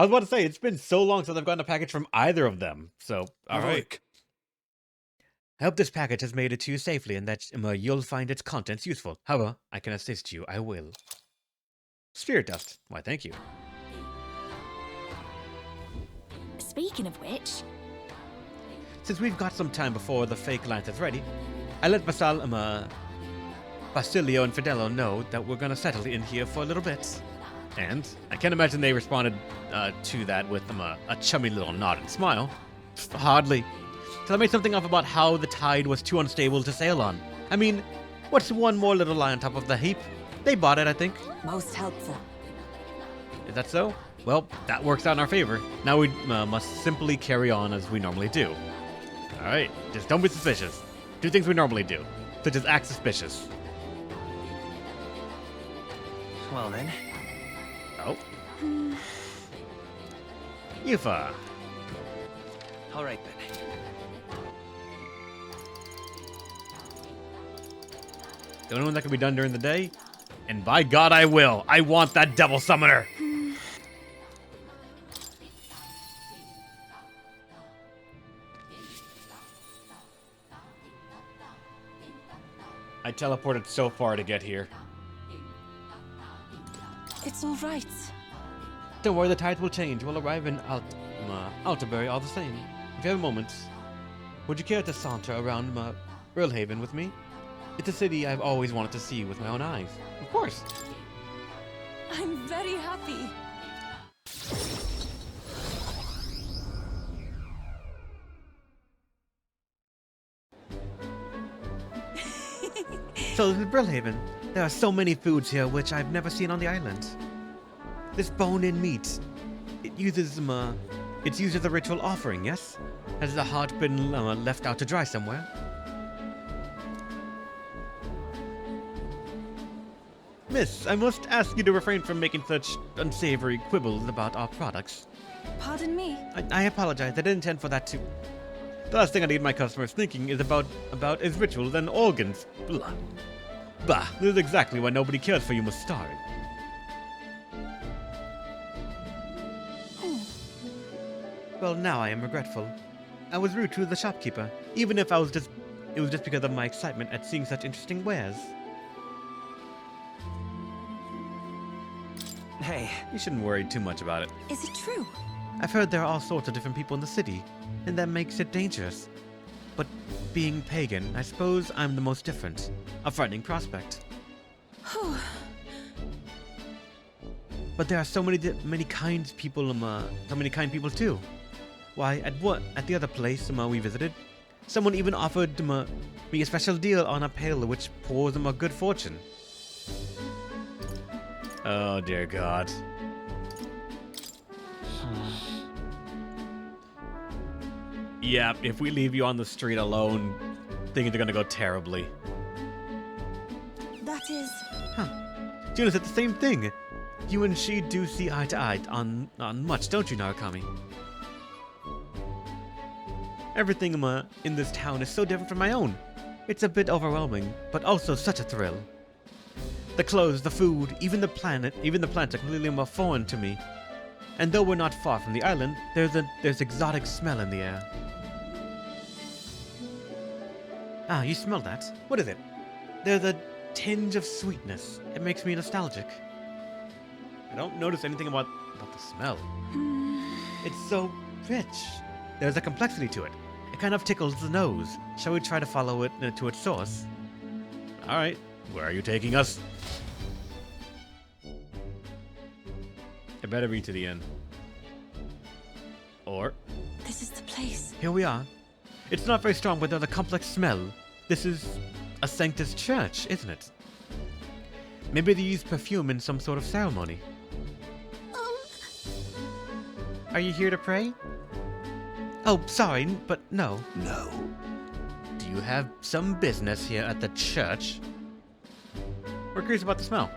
I was about to say, it's been so long since I've gotten a package from either of them. So, alright. I hope this package has made it to you safely and that you'll find its contents useful. However, I can assist you. I will. Spirit dust. Why, thank you. Speaking of which... Since we've got some time before the fake lantern's ready, I let Basilio and Fidelio know that we're gonna settle in here for a little bit. And I can't imagine they responded to that with a chummy little nod and smile. Hardly. So I made something up about how the tide was too unstable to sail on. I mean, what's one more little lie on top of the heap? They bought it, I think. Most helpful. Is that so? Well, that works out in our favor. Now we must simply carry on as we normally do. Alright, just don't be suspicious. Do things we normally do, such as act suspicious. Well then. Oh. Eupha. Alright then. The only one that can be done during the day? And by God, I will! I want that devil summoner! I teleported so far to get here. It's all right. Don't worry, the tides will change. We'll arrive in Altabury all the same. If you have a moment, would you care to saunter around Earlhaven with me? It's a city I've always wanted to see with my own eyes. Of course. I'm very happy. So this is Brilhaven. There are so many foods here which I've never seen on the island. This bone-in meat, it's used as a ritual offering, yes? Has the heart been left out to dry somewhere? Miss, I must ask you to refrain from making such unsavory quibbles about our products. Pardon me? I apologize. I didn't intend for that to... The last thing I need my customers thinking is about is rituals and organs. Blah. Bah, this is exactly why nobody cares for you, Mustari. Well, now I am regretful. I was rude to the shopkeeper, even if it was just because of my excitement at seeing such interesting wares. Hey. You shouldn't worry too much about it. Is it true? I've heard there are all sorts of different people in the city, and that makes it dangerous. But being pagan, I suppose I'm the most different. A frightening prospect. But there are so many kind people, so many kind people too. Why, at the other place we visited, someone even offered me a special deal on a pail which pours them a good fortune. Oh dear God. Yeah, if we leave you on the street alone, things are gonna go terribly. That is... Huh. Juna said the same thing. You and she do see eye to eye on much, don't you, Narukami? Everything in this town is so different from my own. It's a bit overwhelming, but also such a thrill. The clothes, the food, even the plants are completely more foreign to me. And though we're not far from the island, there's exotic smell in the air. Ah, you smell that? What is it? There's a tinge of sweetness. It makes me nostalgic. I don't notice anything about the smell. It's so rich. There's a complexity to it. It kind of tickles the nose. Shall we try to follow it to its source? All right. Where are you taking us? I better be to the end. Or... This is the place. Here we are. It's not very strong, but there's a complex smell. This is a Sanctus church, isn't it? Maybe they use perfume in some sort of ceremony. Are you here to pray? Oh, sorry, but no. No. Do you have some business here at the church? We're curious about the smell.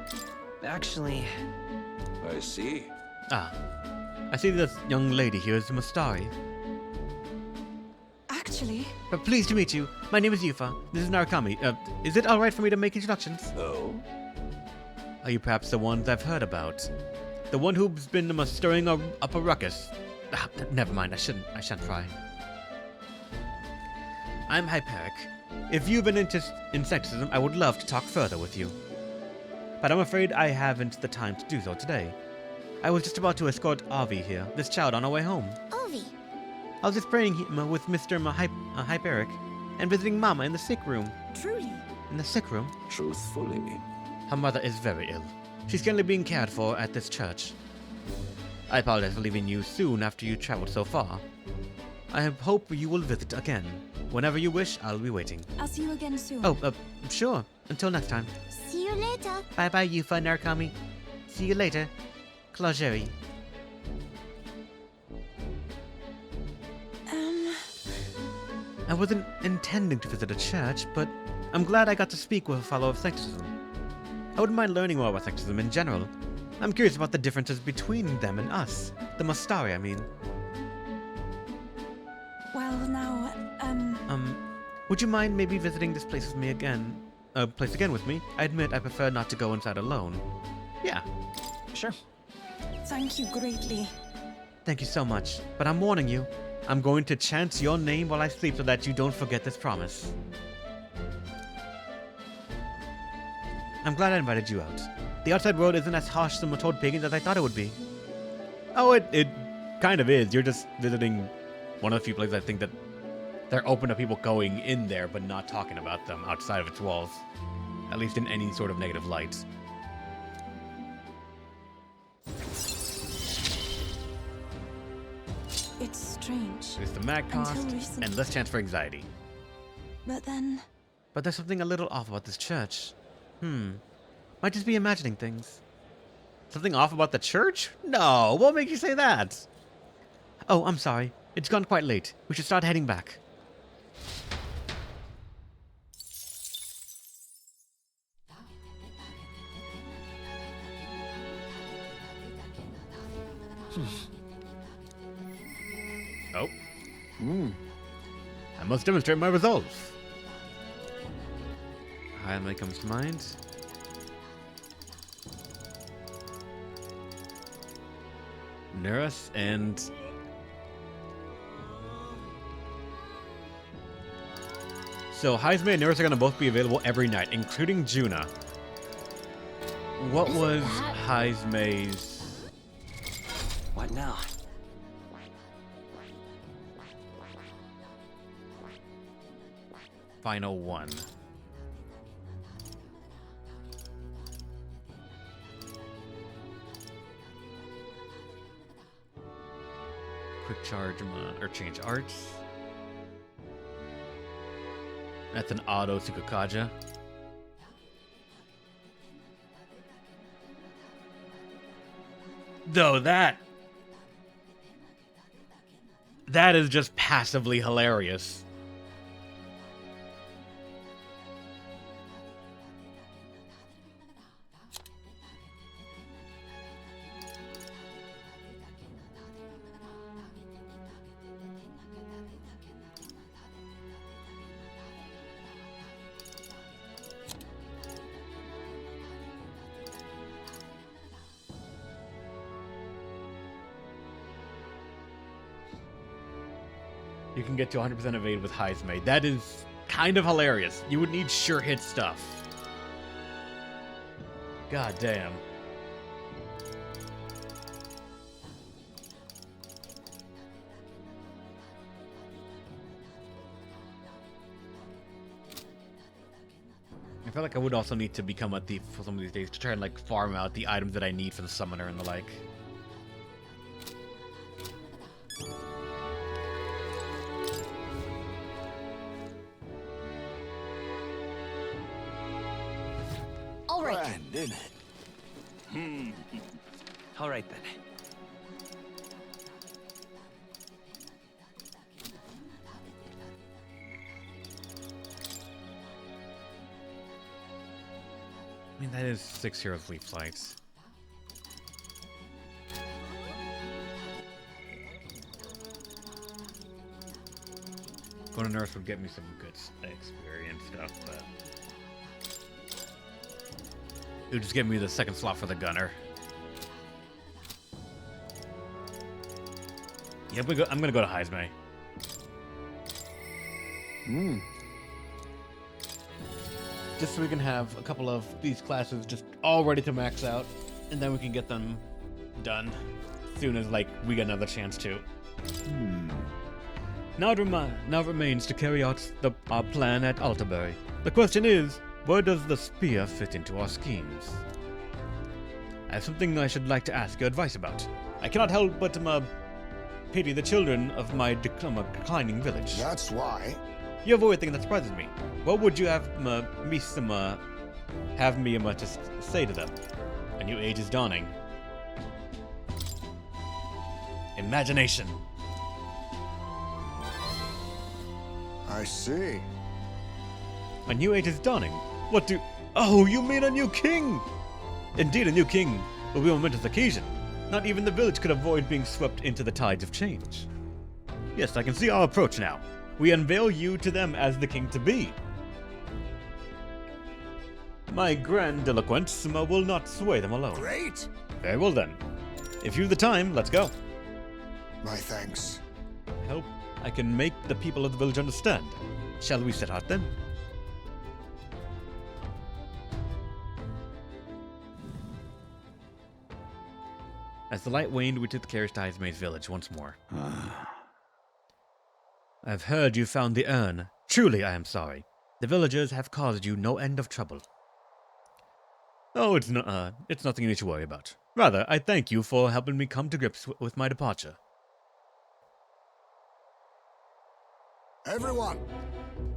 Actually... I see. Ah. I see this young lady here is Mustari. Actually... But pleased to meet you. My name is Eupha. This is Narukami. Is it alright for me to make introductions? Oh? Are you perhaps the ones I've heard about? The one who's been stirring up a ruckus. Ah, never mind, I shan't try. I'm Hyperic. If you've been into insectism, I would love to talk further with you. But I'm afraid I haven't the time to do so today. I was just about to escort Avi here, this child, on our way home. Ovi. I was just praying with Mr. Hyperic and visiting Mama in the sick room. Truly. In the sick room? Truthfully. Her mother is very ill. She's currently being cared for at this church. I apologize for leaving you soon after you traveled so far. I hope you will visit again. Whenever you wish, I'll be waiting. I'll see you again soon. Oh, sure. Until next time. See you later. Bye-bye, Eupha Narukami. See you later. Claugeri. I wasn't intending to visit a church, but I'm glad I got to speak with a fellow of sectism. I wouldn't mind learning more about sectism in general. I'm curious about the differences between them and us. The Mastari, I mean. Well, now, Would you mind maybe visiting this place with me again? With me? I admit I prefer not to go inside alone. Yeah. Sure. thank you greatly. Thank you so much. But I'm warning you. I'm going to chant your name while I sleep so that you don't forget this promise. I'm glad I invited you out. The outside world isn't as harsh toward pagans as I thought it would be. Oh, it kind of is. You're just visiting one of the few places I think that they're open to people going in there but not talking about them outside of its walls. At least in any sort of negative light. It's strange. There's the mag cost Until recently. and less chance for anxiety. But then, But there's something a little off about this church. Might just be imagining things. Something off about the church? No, what makes you say that? Oh, I'm sorry. It's gone quite late. We should start heading back. Oh. I must demonstrate my resolve. Highlight comes to mind. Neris and... So, Heisme and Neris are going to both be available every night, including Juna. What was Heisme's... What now? final one? Quick charge or change arts. That's an auto Tsukukaja. Though that is just passively hilarious. You can get to 100% evade with Heisme. That is kind of hilarious. You would need sure hit stuff. God damn. I feel like I would also need to become a thief for some of these days to try and like farm out the items that I need for the summoner and the like. All right. Grand, isn't it? All right then. I mean, that is 6 Hero Fleet flights. Going to Nurse would get me some good experience stuff, but it would just give me the second slot for the gunner. Yep, I'm gonna go to Heisme. Hmm. Just so we can have a couple of these classes just all ready to max out, and then we can get them done as soon as, like, we get another chance to. Now it remains to carry out our plan at Altabury. The question is, where does the spear fit into our schemes? I have something I should like to ask your advice about. I cannot help but pity the children of my declining village. That's why. You have everything that surprises me. What would you have me just say to them? A new age is dawning. Imagination. I see. A new age is dawning. What do... Oh, you mean a new king! Indeed, a new king will be a momentous occasion. Not even the village could avoid being swept into the tides of change. Yes, I can see our approach now. We unveil you to them as the king-to-be. My grandiloquence will not sway them alone. Great. Very well then. If you've the time, let's go. My thanks. Hope I can make the people of the village understand. Shall we set out then? As the light waned, we took the carriage to Heisme's village once more. I've heard you found the urn. Truly, I am sorry. The villagers have caused you no end of trouble. Oh, it's nothing you need to worry about. Rather, I thank you for helping me come to grips with my departure. Everyone.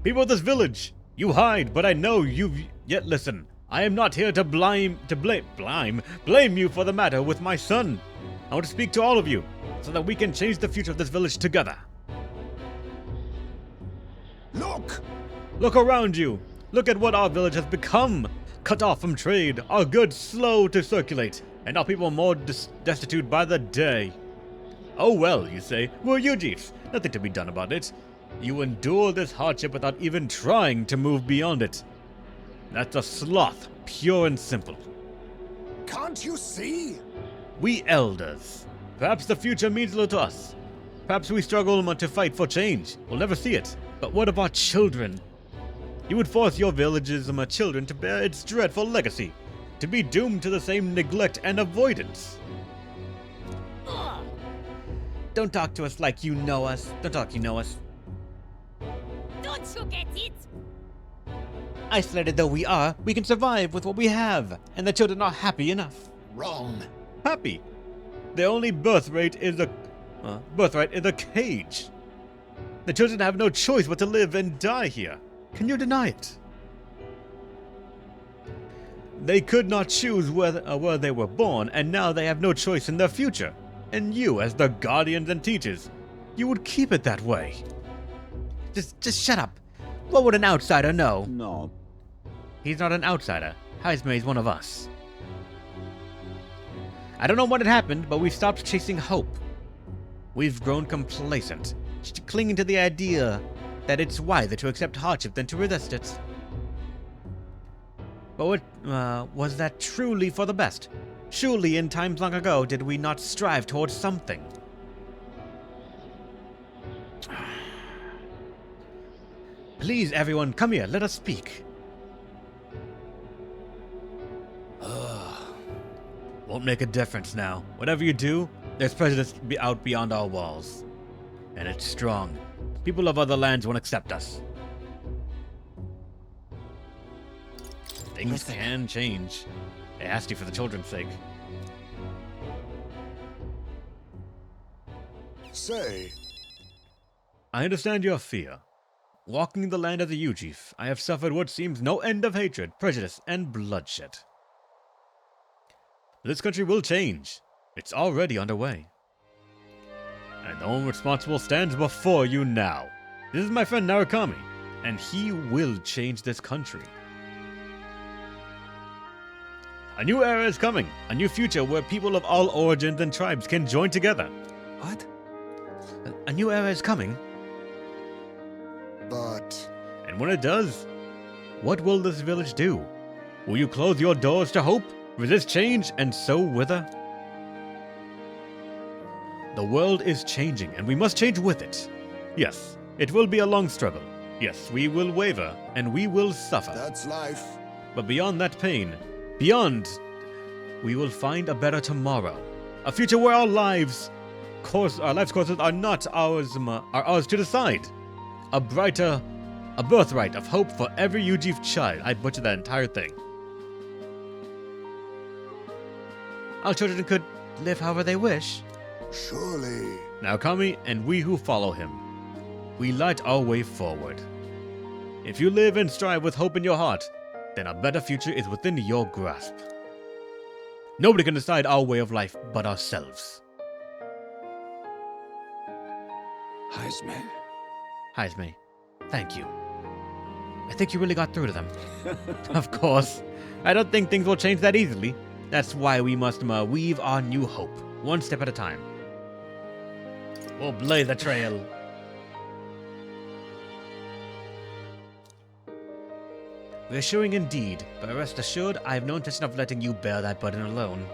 People of this village, you hide, but I know you've yet listen. I am not here to blame you for the matter with my son. I want to speak to all of you, so that we can change the future of this village together. Look. Look around you. Look at what our village has become. Cut off from trade, our goods slow to circulate, and our people more destitute by the day. Oh well, you say, we're Ujifs. Nothing to be done about it. You endure this hardship without even trying to move beyond it. That's a sloth, pure and simple. Can't you see? We elders. Perhaps the future means little to us. Perhaps we struggle to fight for change. We'll never see it. But what of our children? You would force your village's children to bear its dreadful legacy, to be doomed to the same neglect and avoidance. Don't talk to us like you know us. Don't talk like you know us. Don't you get it? Isolated though we are, we can survive with what we have, and the children are happy enough. Wrong. Happy? Their only birthright is a cage. The children have no choice but to live and die here. Can you deny it? They could not choose where they were born, and now they have no choice in their future. And you, as their guardians and teachers, you would keep it that way. Just shut up. What would an outsider know? No. He's not an outsider. Heisme is one of us. I don't know what had happened, but we've stopped chasing hope. We've grown complacent, clinging to the idea that it's wiser to accept hardship than to resist it. But was that truly for the best? Surely in times long ago did we not strive towards something? Please, everyone, come here, let us speak. Won't make a difference now. Whatever you do, there's prejudice out beyond our walls. And it's strong. People of other lands won't accept us. Things can change. I asked you for the children's sake. Say. I understand your fear. Walking the land as a Ujif, I have suffered what seems no end of hatred, prejudice, and bloodshed. This country will change. It's already underway. And the one responsible stands before you now. This is my friend Narukami, and he will change this country. A new era is coming, a new future where people of all origins and tribes can join together. What? A new era is coming. But And when it does, what will this village do? Will you close your doors to hope, resist change, and so wither? The world is changing, and we must change with it. Yes, it will be a long struggle. Yes, we will waver, and we will suffer. That's life. But beyond that pain, we will find a better tomorrow. A future where our lives courses are not ours, are ours to decide. A birthright of hope for every Yuji child. I butchered that entire thing. Our children could live however they wish. Surely. Now Kami and we who follow him, we light our way forward. If you live and strive with hope in your heart, then a better future is within your grasp. Nobody can decide our way of life but ourselves. Heisme, thank you. I think you really got through to them. Of course. I don't think things will change that easily. That's why we must weave our new hope, one step at a time. We'll blaze the trail. Reassuring indeed, but rest assured I have no intention of letting you bear that burden alone.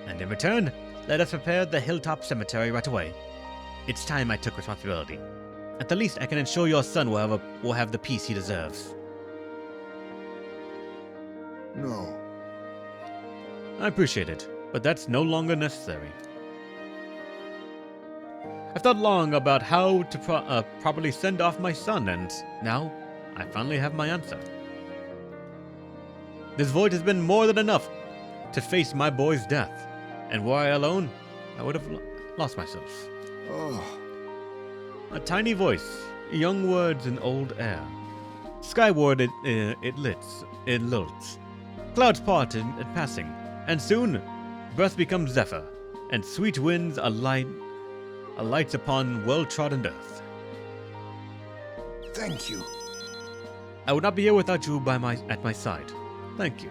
And in return, let us prepare the hilltop cemetery right away. It's time I took responsibility. At the least, I can ensure your son will have the peace he deserves. No. I appreciate it, but that's no longer necessary. I've thought long about how to properly send off my son, and now I finally have my answer. This void has been more than enough to face my boy's death, and were I alone, I would have lost myself. Oh. A tiny voice, young words in old air. Skyward it lilts. Clouds part in passing, and soon breath becomes zephyr, and sweet winds alights upon well-trodden earth. Thank you. I would not be here without you at my side. Thank you.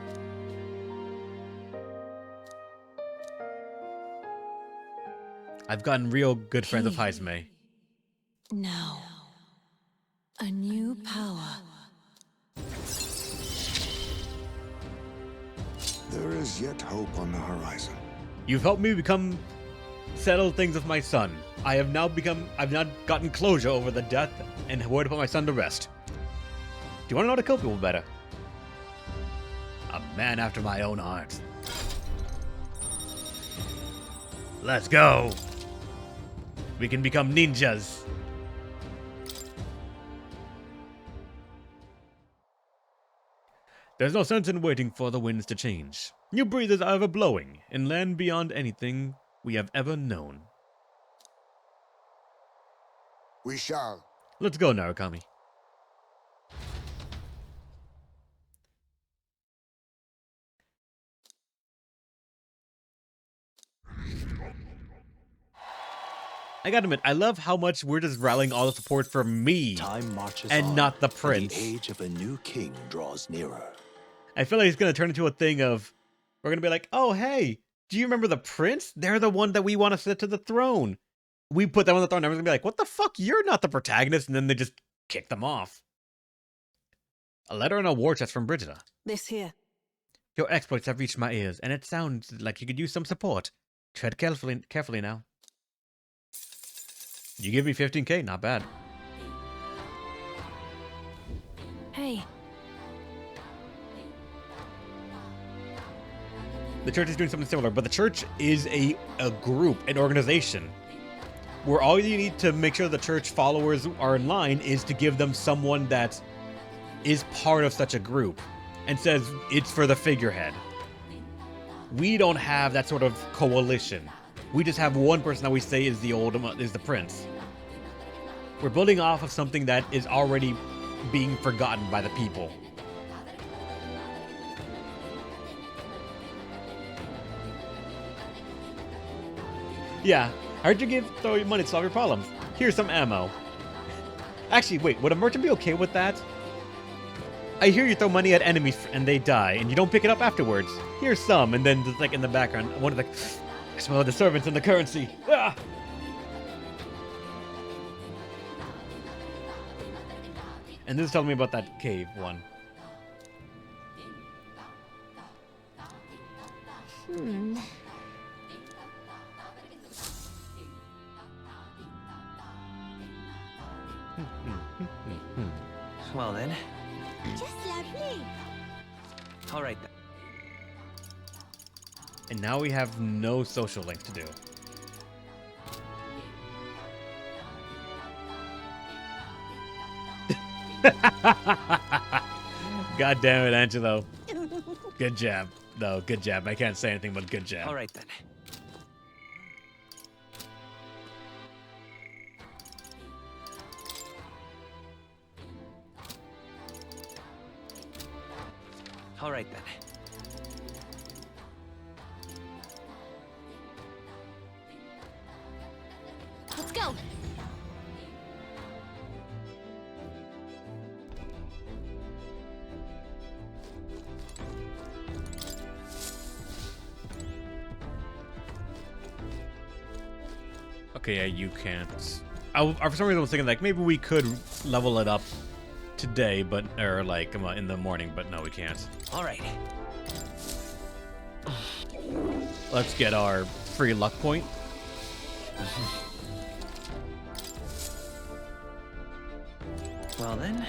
I've gotten real good friends with Heisme. Now, a new power. There is yet hope on the horizon. You've helped me settle things with my son. I've now gotten closure over the death and where to put my son to rest. Do you want to know how to kill people better? A man after my own heart. Let's go. We can become ninjas. There's no sense in waiting for the winds to change. New breezes are ever blowing, in land beyond anything we have ever known. We shall. Let's go, Narukami. I gotta admit, I love how much we're just rallying all the support for me Time marches and on, not the and prince. the age of a new king draws nearer. I feel like it's gonna turn into a thing of, we're gonna be like, oh hey, do you remember the prince? They're the one that we want to set to the throne. We put them on the throne, and everyone's gonna be like, what the fuck? You're not the protagonist, and then they just kick them off. A letter and a war chest from Brigida. This here. Your exploits have reached my ears, and it sounds like you could use some support. Tread carefully now. You give me 15k, not bad. Hey, The church is doing something similar, but the church is a group, an organization, where all you need to make sure the church followers are in line is to give them someone that is part of such a group and says it's for the figurehead. We don't have that sort of coalition. We just have one person that we say is the prince. We're building off of something that is already being forgotten by the people. Yeah, I heard you throw your money to solve your problems. Here's some ammo. Actually, wait, would a merchant be okay with that? I hear you throw money at enemies and they die, and you don't pick it up afterwards. Here's some, and then just like in the background, one of the I smell the servants and the currency. Ah! And this is telling me about that cave one. Well then. Just lovely. All right then. And now we have no social link to do. God damn it, Angelo. Good job. No, good job. I can't say anything but good job. All right then. All right then. Let's go. Okay, yeah, you can't. For some reason I was thinking like maybe we could level it up today, but or like in the morning, but no, we can't. All right. Let's get our free luck point. Well then.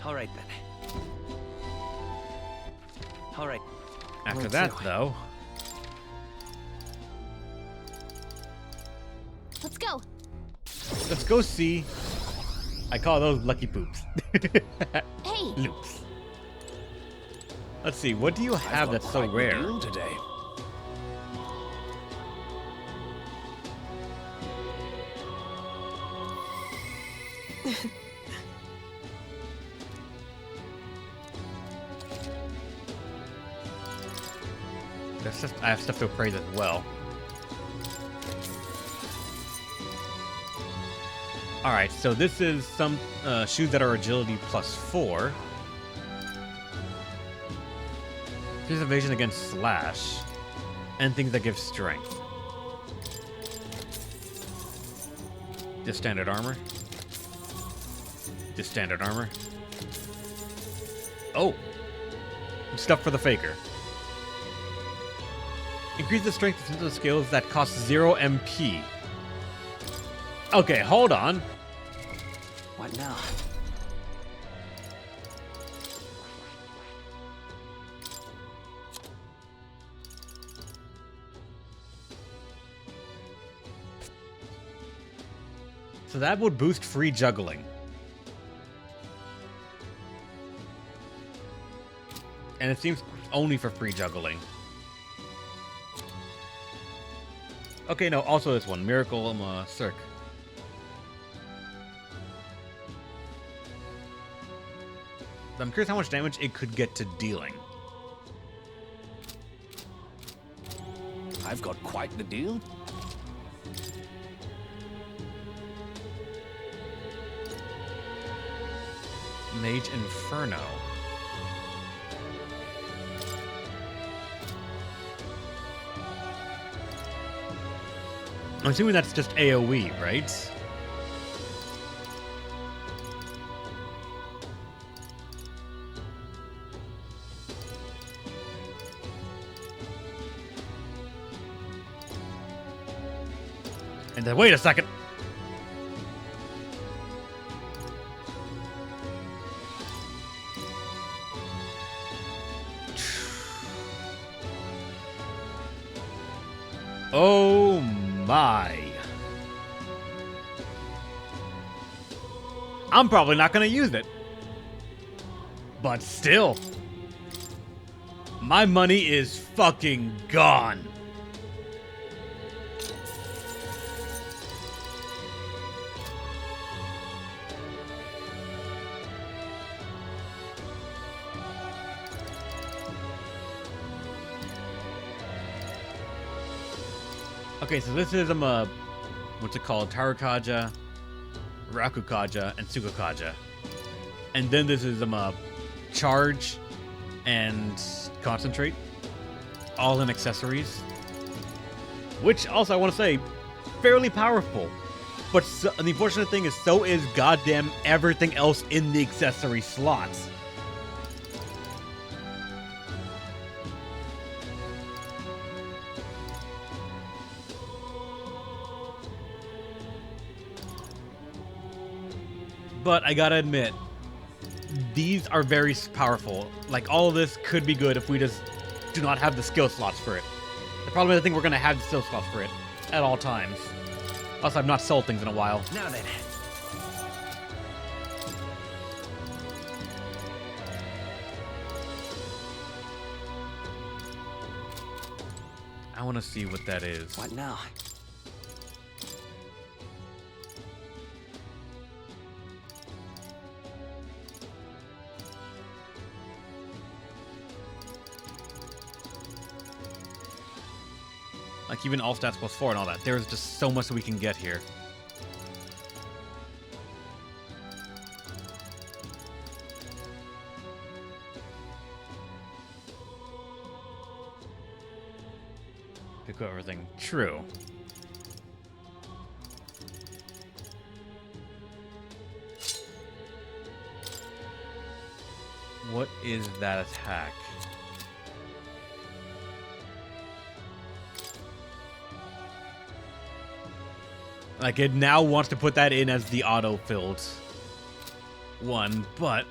All right then. All right. After Me that, too. though, Let's go. let's go see. I call those lucky poops. Hey. Loops. Let's see. What do you have that's so rare? Today. I have stuff to appraise as well. Alright, so this is some shoes that are agility +4. Here's evasion against slash. And things that give strength. Just standard armor. Just standard armor. Oh! Stuff for the faker. Increase the strength of the skills that cost 0 MP. Okay, hold on. What now? So that would boost free juggling. And it seems only for free juggling. Okay, no, also this one. Miracle Cirque. I'm curious how much damage it could get to dealing. I've got quite the deal. Mage Inferno. I'm assuming that's just AoE, right? And then, wait a second. Oh my. I'm probably not going to use it. But still. My money is fucking gone. Okay, so this is what's it called? Tarukaja, Rakukaja, and Tsukukaja. And then this is charge and concentrate, all in accessories. Which also I want to say, fairly powerful. But the unfortunate thing is, so is goddamn everything else in the accessory slots. But I gotta admit, these are very powerful. Like, all of this could be good if we just do not have the skill slots for it. The problem is I think we're gonna have the skill slots for it at all times. Also, I've not sold things in a while. Now then. I want to see what that is. What now? Like, even all stats plus 4 and all that. There's just so much that we can get here. Pick up everything. True. What is that attack? Like, it now wants to put that in as the auto-filled one, but...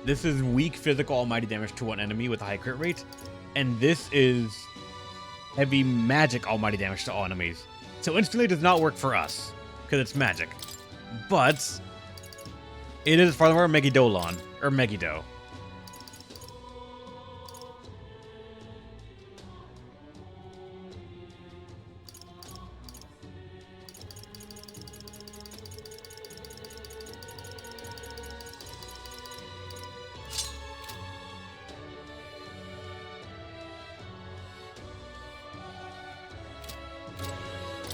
This is weak physical almighty damage to one enemy with a high crit rate, and this is heavy magic almighty damage to all enemies. So instantly does not work for us, because it's magic. But... it is furthermore Megidolon, or Megiddo.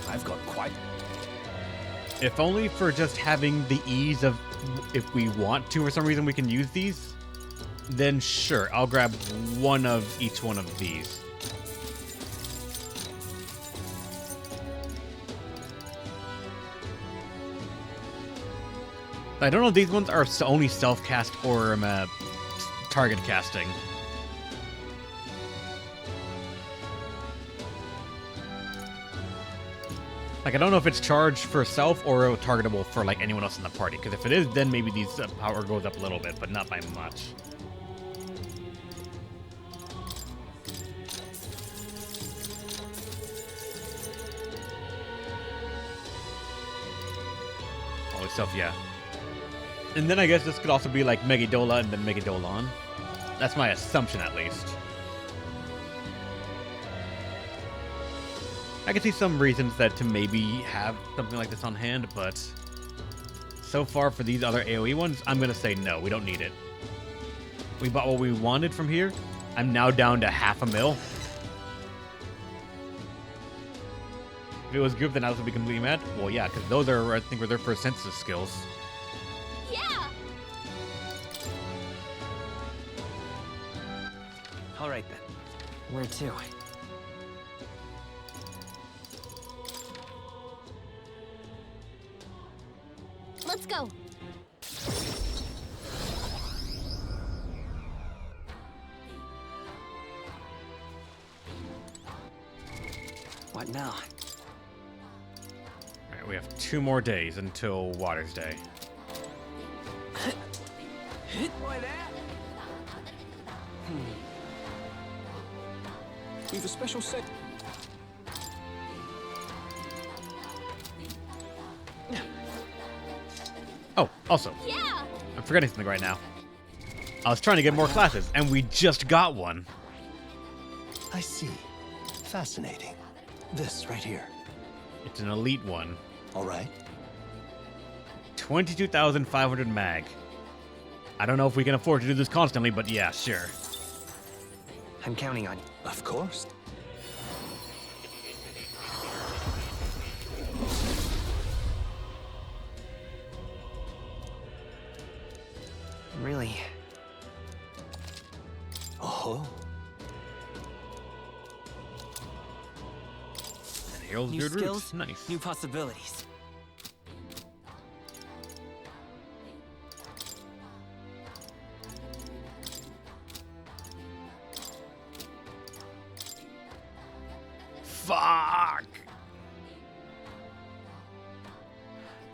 I've got quite... If only for just having the ease of, if we want to, for some reason we can use these, then sure, I'll grab one of each one of these. I don't know if these ones are only self-cast or target casting. Like, I don't know if it's charged for self or targetable for, like, anyone else in the party. Because if it is, then maybe these power goes up a little bit, but not by much. Holy stuff, yeah. And then I guess this could also be, like, Megidola and then Megidolon. That's my assumption, at least. I can see some reasons that to maybe have something like this on hand, but so far for these other AoE ones, I'm going to say no, we don't need it. We bought what we wanted from here. I'm now down to $500,000. If it was good, then I would be completely mad. Well, yeah, because those are, I think, were their first census skills. Yeah! All right then. Where to? Let's go. What now? Alright, we have 2 more days until Water's Day. We've a special set. Oh, also, Yeah! I'm forgetting something right now. I was trying to get more classes, and we just got one. I see. Fascinating. This right here. It's an elite one. All right. 22,500 mag. I don't know if we can afford to do this constantly, but yeah, sure. I'm counting on you. Of course. Really? Oh. And Herald's New Good skills, Roots. Nice. new possibilities.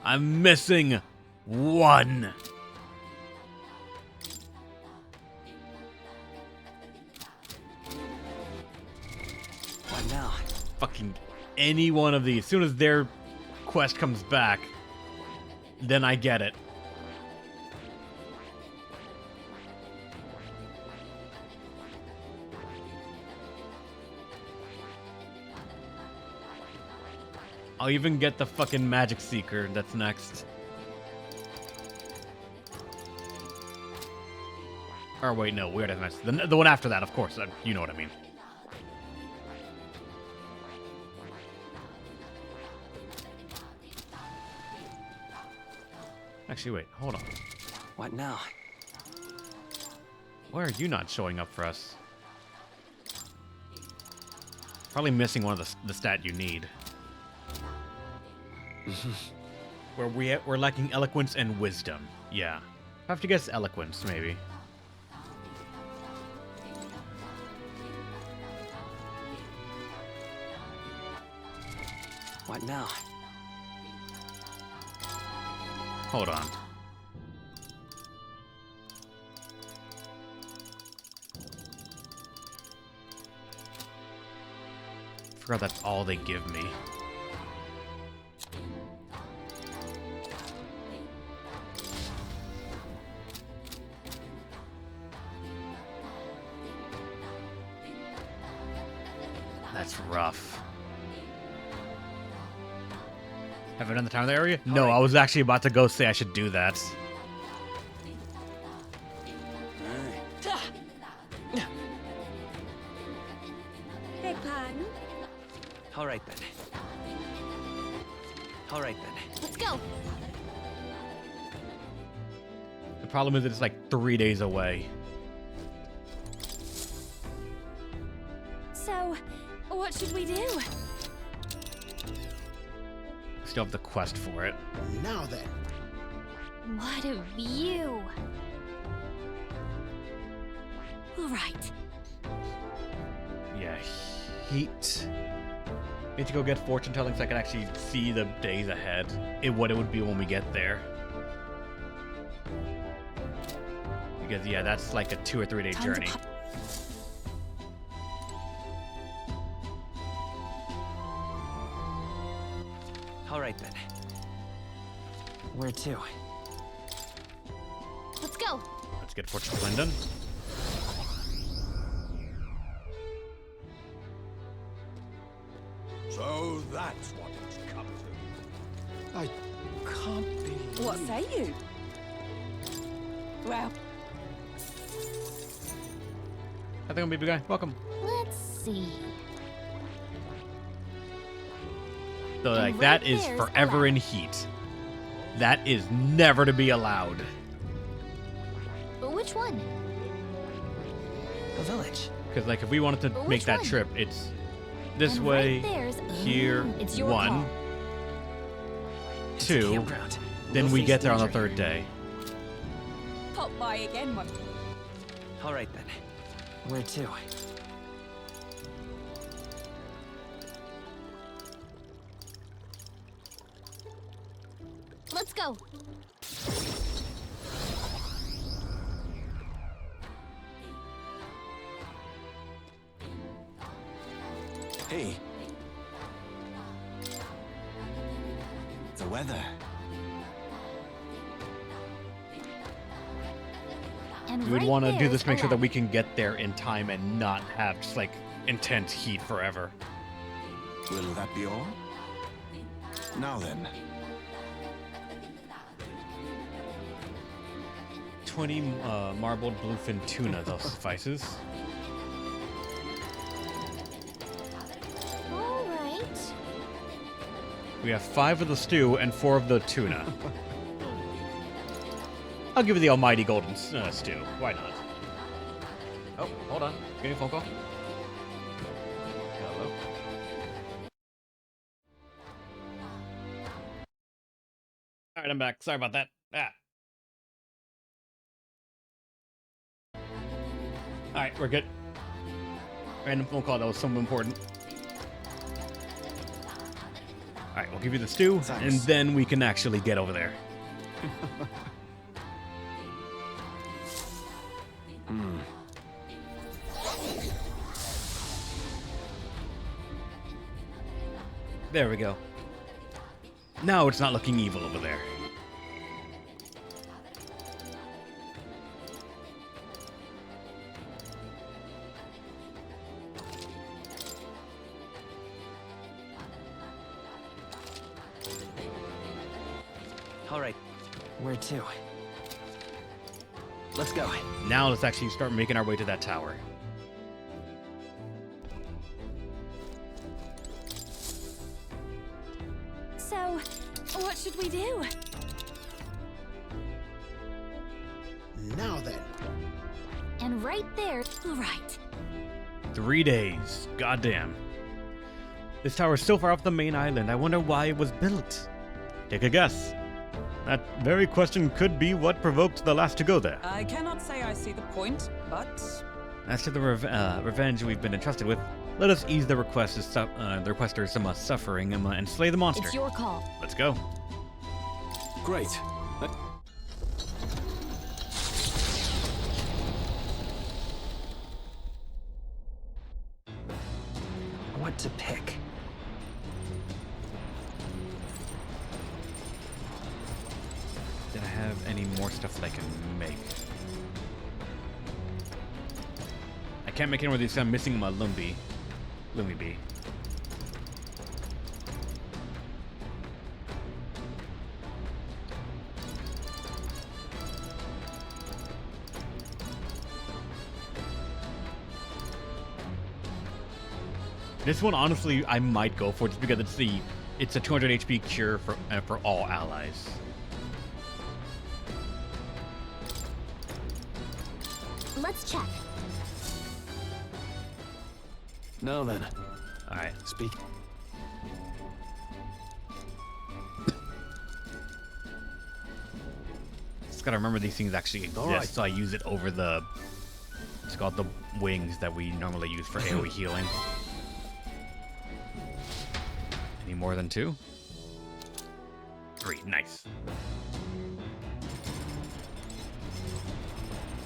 I'm missing one. What now? Fucking any one of these. As soon as their quest comes back, then I get it. I'll even get the fucking Magic Seeker that's next. Or wait, no, weird as next. The one after that, of course. You know what I mean. Actually, wait, hold on. What now? Why are you not showing up for us? Probably missing one of the stat you need. We're lacking eloquence and wisdom. Yeah. I have to guess eloquence, maybe. What now? Hold on. Forgot that's all they give me. That's rough. Have I done the town in the area? No, I was actually about to go say I should do that. Beg pardon? Alright then. Alright then. Let's go. The problem is it's like 3 days away. So, what should we do? Still have the quest for it. Now then. What a view. All right. Yeah, heat. Need to go get fortune telling so I can actually see the days ahead. What it would be when we get there. Because yeah, that's like a 2 or 3 day Time to journey. Alright then. Where to? Let's go. Let's get fortune telling done. So that's what it's come to. I can't believe. What say you? Well, I think I'm BB guy. Welcome. Let's see. So like right that is there's forever in heat. That is never to be allowed. But which one? A village. Because like if we wanted to But make which that one? trip, it's this And way, right there's here, it's your one, call. It's a two. campground. Then We'll we face get there on the danger. third day. pop by again, my. Alright then. Where to? Let's go. Hey. The weather. And We would right want to do there's this to make sure that 11. we can get there in time and not have just like intense heat forever. Will that be all? Now then. 20 marbled bluefin tuna, those suffices. All right. We have 5 of the stew and 4 of the tuna. I'll give you the almighty golden stew. Why not? Oh, hold on. Getting a phone call. Hello. All right, I'm back. Sorry about that. All right, we're good. Random phone call. That was something important. Alright, we'll give you the stew, Thanks. and then we can actually get over there. There we go. Now it's not looking evil over there. All right. Where to? Let's go. Now let's actually start making our way to that tower. So, what should we do? Now then. And right there. Right. 3 days. Goddamn. This tower is so far off the main island, I wonder why it was built. Take a guess. That very question could be what provoked the last to go there. I cannot say I see the point, but As to the revenge we've been entrusted with, let us ease the requesters some suffering and slay the monster. It's your call. Let's go. Great. What to pick? Did I have any more stuff that I can make? I can't make any more of these. I'm missing my Lumby Bee. This one, honestly, I might go for just because it's a 200 HP cure for all allies. Let's check. Now then. All right. Speak. Just gotta remember these things actually exist, All right. so I use it over the. It's called the wings that we normally use for AoE healing. Any more than 2? 3, nice.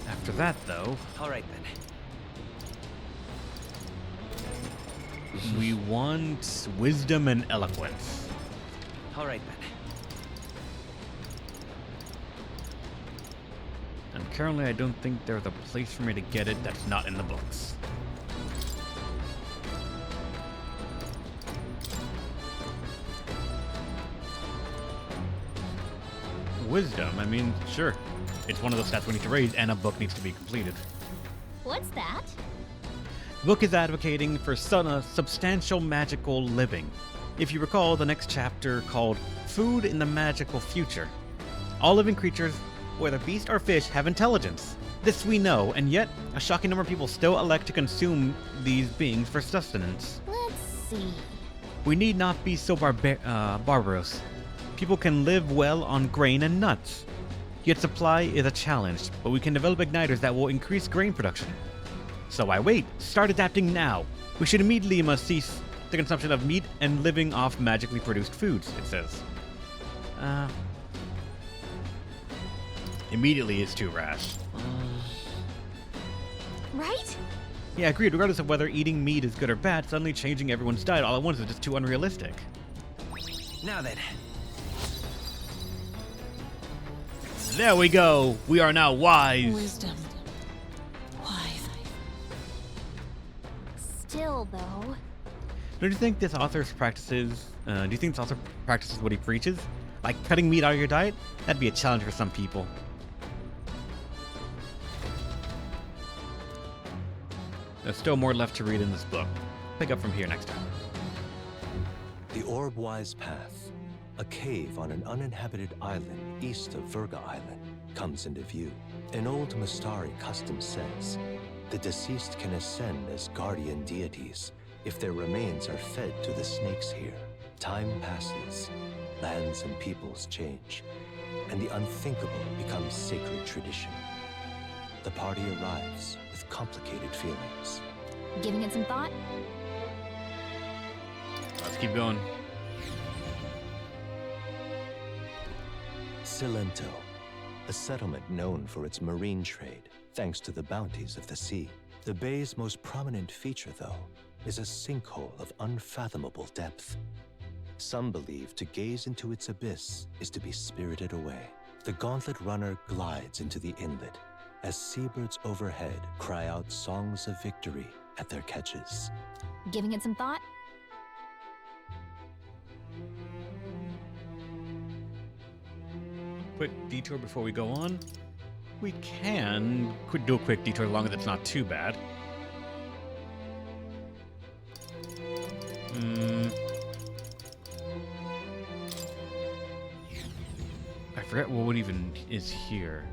After that, though, All right then. we want wisdom and eloquence. All right then. And currently, I don't think there's a place for me to get it that's not in the books. Wisdom, I mean, sure. It's one of those stats we need to raise, and a book needs to be completed. What's that? The book is advocating for substantial magical living. If you recall, the next chapter called Food in the Magical Future. All living creatures, whether beast or fish, have intelligence. This we know, and yet a shocking number of people still elect to consume these beings for sustenance. Let's see. We need not be so barbarous. People can live well on grain and nuts. Yet supply is a challenge, but we can develop igniters that will increase grain production. So why wait? Start adapting now. We should immediately cease the consumption of meat and living off magically produced foods, it says. Immediately is too rash. Right? Yeah, agreed. Regardless of whether eating meat is good or bad, suddenly changing everyone's diet all at once is just too unrealistic. Now then. There we go. We are now wise. wisdom. Wise. Still, though. Don't you think this author practices? Do you think this author practices what he preaches? Like cutting meat out of your diet? That'd be a challenge for some people. There's still more left to read in this book. Pick up from here next time. The Orb-Wise Path, a cave on an uninhabited island east of Virga Island, comes into view. An old Mustari custom says, the deceased can ascend as guardian deities if their remains are fed to the snakes here. Time passes, lands and peoples change, and the unthinkable becomes sacred tradition. The party arrives with complicated feelings. Giving it some thought? Let's keep going. Silento, a settlement known for its marine trade, thanks to the bounties of the sea. The bay's most prominent feature, though, is a sinkhole of unfathomable depth. Some believe to gaze into its abyss is to be spirited away. The gauntlet runner glides into the inlet as seabirds overhead cry out songs of victory at their catches. Giving it some thought? Quick detour before we go on. We can do a quick detour as long as it's not too bad. I forget what even is here.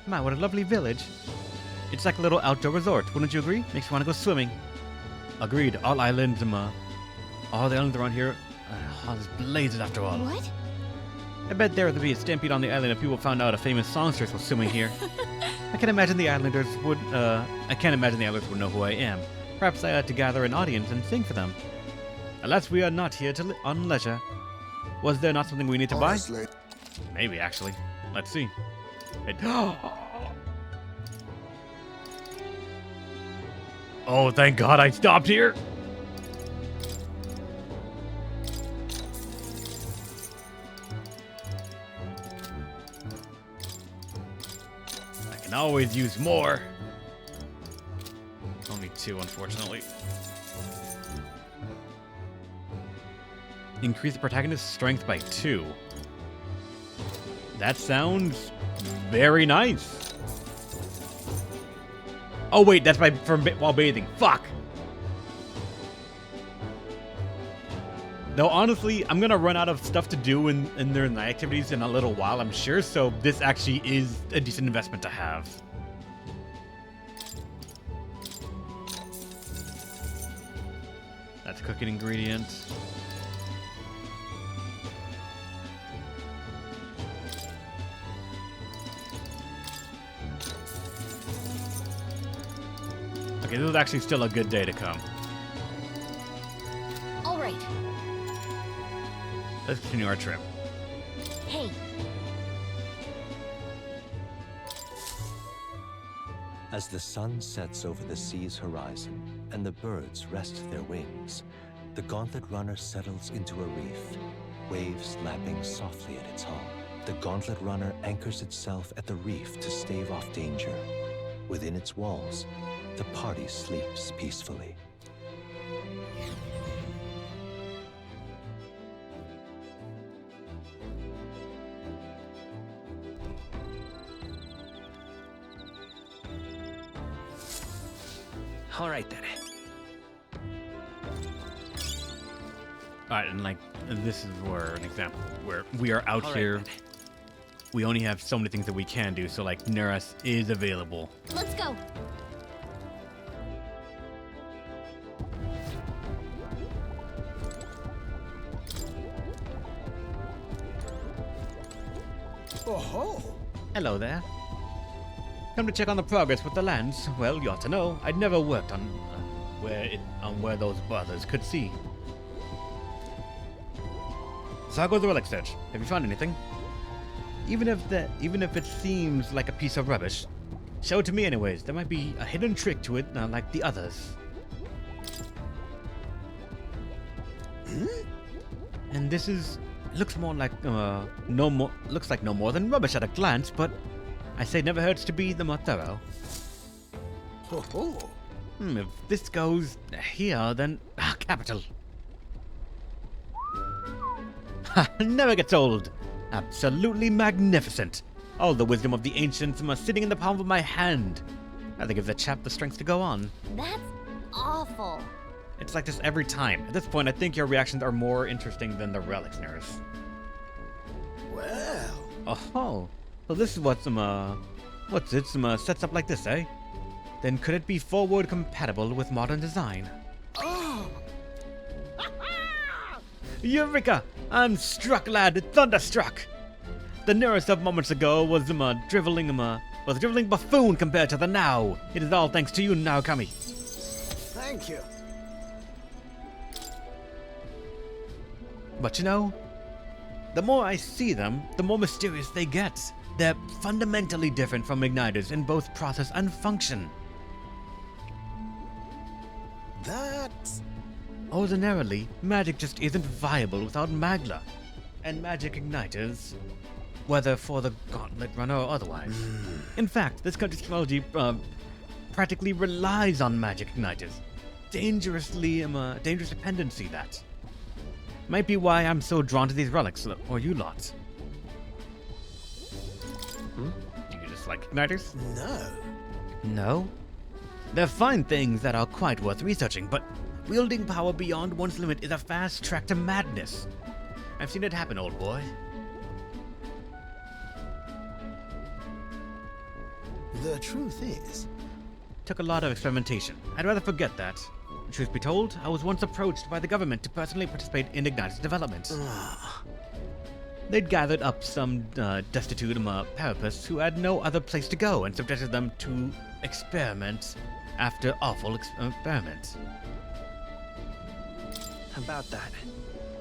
My, what a lovely village. It's like a little outdoor resort, wouldn't you agree? Makes you want to go swimming. Agreed. All islands, all the islands around here, there's blazes after all. What? I bet there would be a stampede on the island if people found out a famous songstress was swimming here. I can't imagine the islanders would know who I am. Perhaps I ought to gather an audience and sing for them. Alas, we are not here on leisure. Was there not something we need to buy? Honestly, Maybe, actually. Let's see. Oh, thank God I stopped here. I can always use more. Only 2, unfortunately. Increase the protagonist's strength by 2. That sounds very nice. Oh wait, that's while bathing. Fuck. Though honestly, I'm gonna run out of stuff to do in their night activities in a little while, I'm sure. So this actually is a decent investment to have. That's a cooking ingredient. Okay, this is actually still a good day to come. All right. Let's continue our trip. Hey, As the sun sets over the sea's horizon and the birds rest their wings, the gauntlet runner settles into a reef, waves lapping softly at its hull. The gauntlet runner anchors itself at the reef to stave off danger. Within its walls, the party sleeps peacefully. All right then. Alright, and like, this is where an example where we are out All right, here. then. We only have so many things that we can do, so like Neras is available. let's go. Oh-ho! Hello there. Come to check on the progress with the lands. Well, you ought to know. I'd never worked on where those brothers could see. So how goes the relic search? Have you found anything? Even if it seems like a piece of rubbish, show it to me anyways. There might be a hidden trick to it, like the others. And this looks more like looks like no more than rubbish at a glance, but I say never hurts to be the more thorough. Ho-ho! If this goes here, then capital. Never gets old. Absolutely magnificent. All the wisdom of the ancients must sitting in the palm of my hand. I think gives the chap the strength to go on. That's awful. It's like this every time. At this point, I think your reactions are more interesting than the relics, Neras. Well, Oh, so this is what's sets up like this, eh? Then could it be forward compatible with modern design? oh, Eureka! I'm struck, lad, thunderstruck! The nearest of moments ago was driveling buffoon compared to the now. It is all thanks to you now, Kami. thank you. But you know, the more I see them, the more mysterious they get. They're fundamentally different from igniters in both process and function. That's... Ordinarily, magic just isn't viable without magla. And magic igniters, whether for the Gauntlet Runner or otherwise. In fact, this country's technology practically relies on magic igniters. Dangerous dependency, that. Might be why I'm so drawn to these relics, or you lot. You just like igniters? no. No? They're fine things that are quite worth researching, but wielding power beyond one's limit is a fast track to madness. I've seen it happen, old boy. The truth is... Took a lot of experimentation. I'd rather forget that. Truth be told, I was once approached by the government to personally participate in Ignite's development. They'd gathered up some destitute parapists who had no other place to go and subjected them to experiment after awful experiments. About that.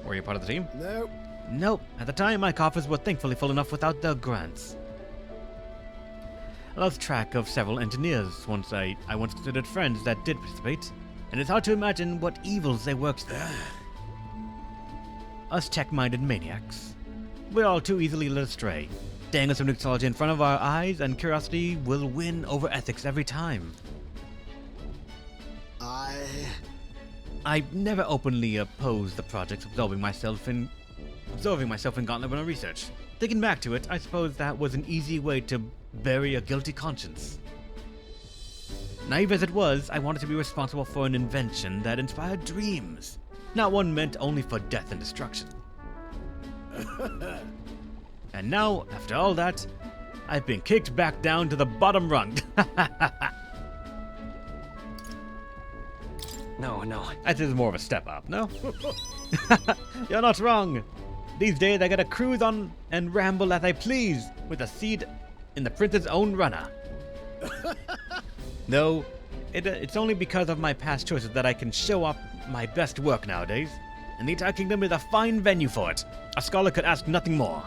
Were you part of the team? No. Nope. At the time, my coffers were thankfully full enough without their grants. I lost track of several engineers I once considered friends that did participate, and it's hard to imagine what evils they worked there. Us tech-minded maniacs. We're all too easily led astray. Dangle some new technology in front of our eyes, and curiosity will win over ethics every time. I never openly opposed the project absorbing myself in Gauntlet Runner research. Thinking back to it, I suppose that was an easy way to bury a guilty conscience. Naive as it was, I wanted to be responsible for an invention that inspired dreams, not one meant only for death and destruction. And now, after all that, I've been kicked back down to the bottom rung. No. That is more of a step up, no? You're not wrong. These days I get to cruise on and ramble as I please with a seat in the prince's own runner. No, it's only because of my past choices that I can show off my best work nowadays, and the entire kingdom is a fine venue for it. A scholar could ask nothing more.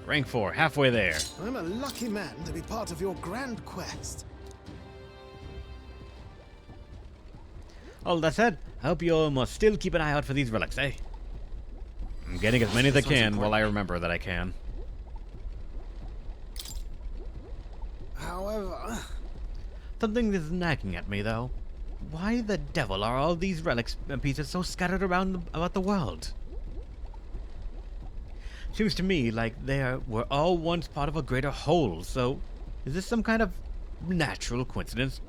Rank 4, halfway there. I'm a lucky man to be part of your grand quest. All that said, I hope you all must still keep an eye out for these relics, eh? I'm getting as many as I can while I remember that I can. However... Something is nagging at me, though. Why the devil are all these relics and pieces so scattered around about the world? Seems to me like they were all once part of a greater whole, so is this some kind of natural coincidence,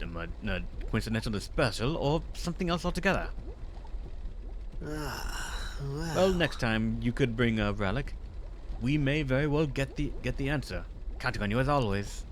coincidental dispersal, or something else altogether? Well, next time you could bring a relic, we may very well get the answer. Counting on you as always.